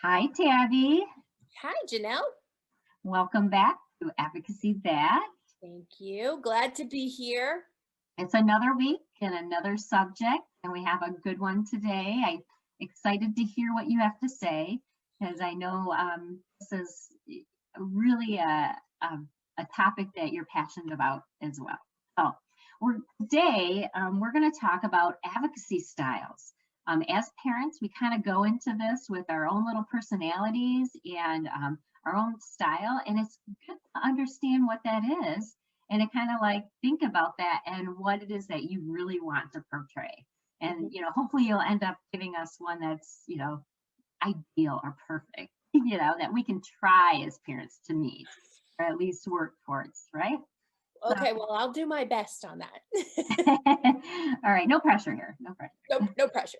Hi, Tabby. Hi, Janelle. Welcome back to Advocacy That. Thank you. Glad to be here. It's another week and another subject, and we have a good one today. I'm excited to hear what you have to say because I know this is really a topic that you're passionate about as well. So, we're going to talk about advocacy styles. As parents, we kind of go into this with our own little personalities and our own style, and it's good to understand what that is and to kind of like think about that and what it is that you really want to portray. And, Mhm. hopefully you'll end up giving us one that's, ideal or perfect, that we can try as parents to meet or at least work towards, right? So, Okay, well, I'll do my best on that. all right, no pressure here, no pressure. No, no pressure.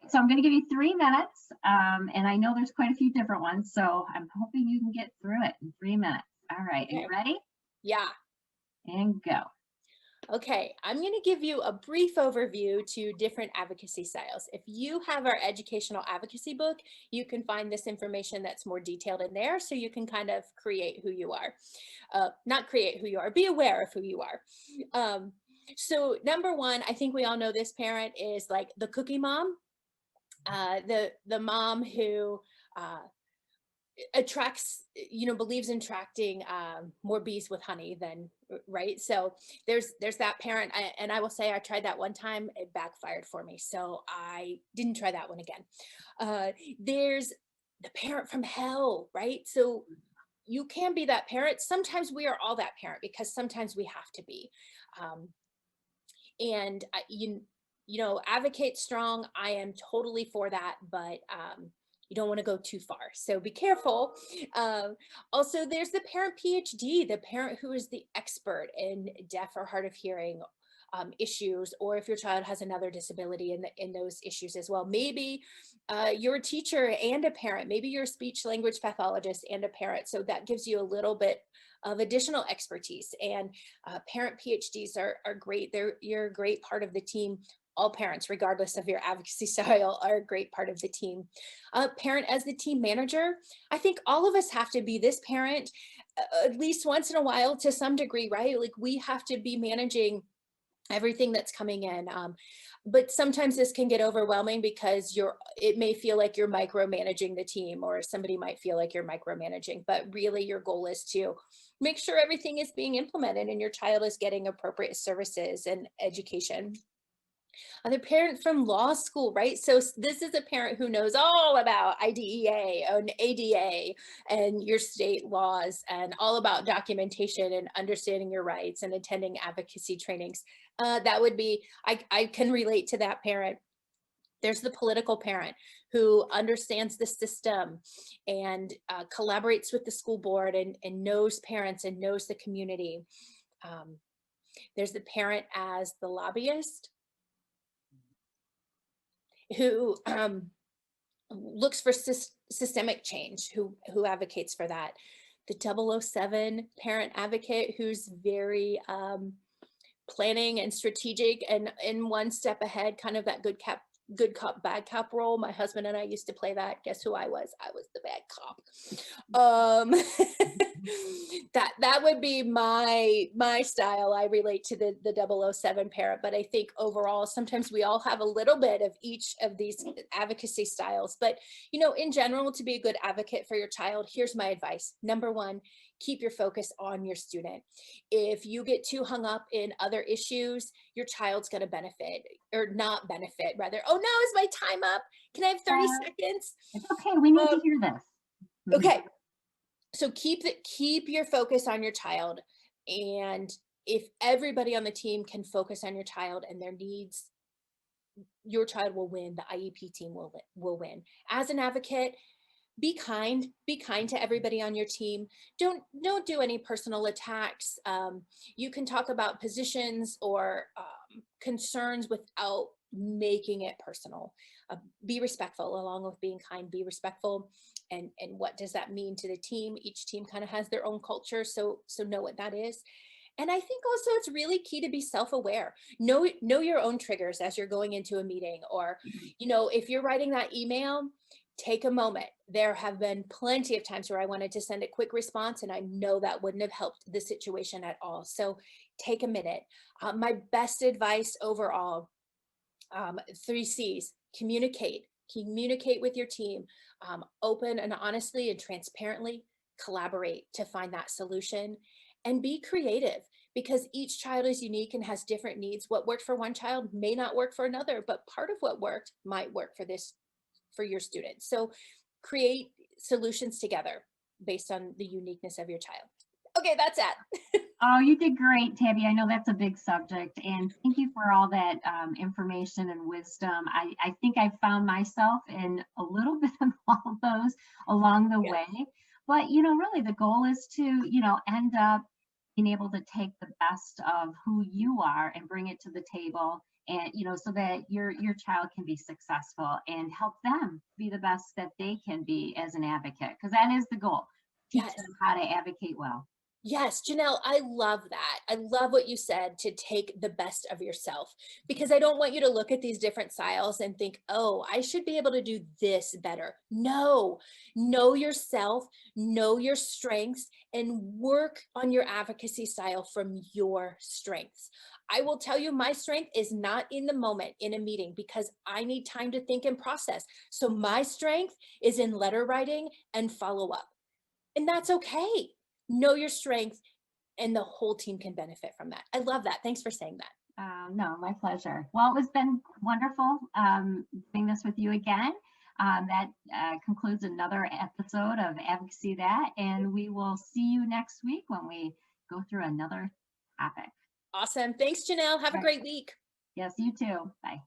So I'm going to give you 3 minutes, and I know there's quite a few different ones, so I'm hoping you can get through it in 3 minutes. All right, are you Okay. ready? Yeah. And go. Okay, I'm going to give you a brief overview to different advocacy styles. If you have our educational advocacy book, you can find this information that's more detailed in there so you can kind of create who you are. Not create who you are, be aware of who you are. Um, so number one, I think we all know this parent is like the cookie mom, the mom who uh, attracts, believes in attracting more bees with honey than right. So there's that parent. And I will say I tried that one time, it backfired for me, so I didn't try that one again. There's the parent from hell, right? So you can be that parent. Sometimes we are all that parent because sometimes we have to be. um, and advocate strong, I am totally for that, but you don't want to go too far, so be careful. um, Also, there's the parent PhD, the parent who is the expert in deaf or hard of hearing issues, or if your child has another disability in those issues as well. Maybe you're a teacher and a parent, maybe you're a speech language pathologist and a parent, so that gives you a little bit of additional expertise. And parent PhDs are great. You're a great part of the team. All parents, regardless of your advocacy style, are a great part of the team. Parent as the team manager, I think all of us have to be this parent at least once in a while to some degree, right? Like we have to be managing everything that's coming in. But sometimes this can get overwhelming because it may feel like you're micromanaging the team, or somebody might feel like you're micromanaging, but really your goal is to make sure everything is being implemented and your child is getting appropriate services and education. The parent from law school, right? So this is a parent who knows all about IDEA and ADA and your state laws and all about documentation and understanding your rights and attending advocacy trainings. That would be, I can relate to that parent. There's the political parent who understands the system and collaborates with the school board and knows parents and knows the community. Um, there's the parent as the lobbyist who looks for systemic change, who advocates for that. The 007 parent advocate who's very planning and strategic and in one step ahead, kind of that good cop bad cop role. My husband and I used to play that. Guess who I was? I was the bad cop. um that would be my style. I relate to the 007 parent, but I think overall sometimes we all have a little bit of each of these advocacy styles. But in general, to be a good advocate for your child, here's my advice. Number one, keep your focus on your student. If you get too hung up in other issues, your child's going to benefit, or not benefit rather. Oh no, is my time up? Can I have 30 Uh, seconds? it's okay. We need uh, to hear this. Mhm. okay, so keep your focus on your child. And if everybody on the team can focus on your child and their needs, your child will win. The IEP team will win. As an advocate, be kind to everybody on your team. Don't do any personal attacks. You can talk about positions or concerns without making it personal. Be respectful. Along with being kind, be respectful. And what does that mean to the team? Each team kind of has their own culture, so know what that is. And I think also it's really key to be self-aware. Know your own triggers as you're going into a meeting, or if you're writing that email, take a moment. There have been plenty of times where I wanted to send a quick response and I know that wouldn't have helped the situation at all. So take a minute. My best advice overall, 3 C's: communicate with your team, open and honestly and transparently collaborate to find that solution, and be creative, because each child is unique and has different needs. What worked for one child may not work for another, but part of what worked might work for your students. So create solutions together based on the uniqueness of your child. Okay, that's it. Oh, you did great, Tabby. I know that's a big subject, and thank you for all that information and wisdom. I think I found myself in a little bit of all those along the Yeah. way. But, you know, really the goal is to, you know, end up being able to take the best of who you are and bring it to the table, and, you know, so that your child can be successful and help them be the best that they can be as an advocate, because that is the goal. Teach Yes. them how to advocate well. Yes, Janelle, I love that. I love what you said, to take the best of yourself, because I don't want you to look at these different styles and think, oh, I should be able to do this better. No, know yourself, know your strengths, and work on your advocacy style from your strengths. I will tell you, my strength is not in the moment in a meeting because I need time to think and process. So my strength is in letter writing and follow up. And that's okay. Know your strengths, and the whole team can benefit from that. I love that. Thanks for saying that. No, my pleasure. Well, it's been wonderful doing this with you again. That concludes another episode of Advocacy That, and we will see you next week when we go through another topic. Awesome. Thanks, Janelle. Have a All right. great week. Yes, you too. Bye.